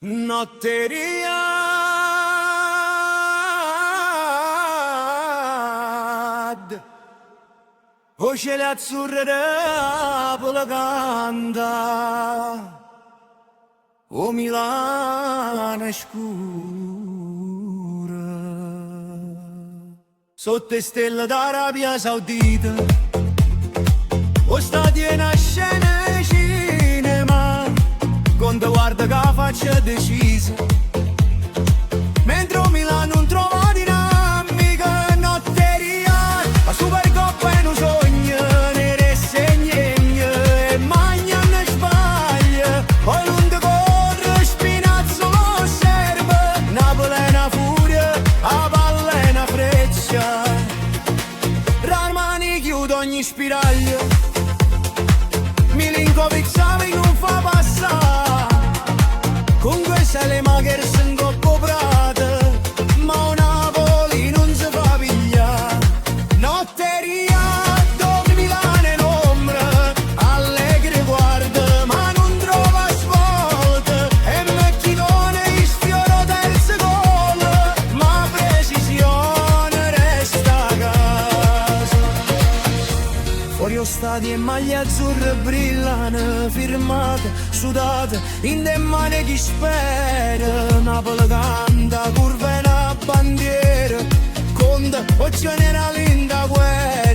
Notteria voce le azzurre la canta, o Milano è scura, sotto le stelle d'Arabia Saudita, o stati in a scena cinema, quando guarda che la faccia decisa, mentre Milano non trova dinamica, notteria, la Supercoppa è un sogno, nere segnegna, e magna ne sbaglia, poi non ti corre, spinazzo lo serve, Napoli è una furia, a palla è una freccia, Rarmani chiude ogni spiraglio, Milinkovic Savic non fa passare, con queste le maghere sono troppo prate, ma Napoli non si fa pigliare. Notteria dove Milano è l'ombra, allegri guarda, ma non trova svolta, e Macchidone sfiora terzo gol, ma precisione resta a casa. Fuori lo stadio e maglie azzurre brillano, firmate, sudate, in de mani chi spera, Napoli canta, curva e una bandiera, conta o generale in da guerra.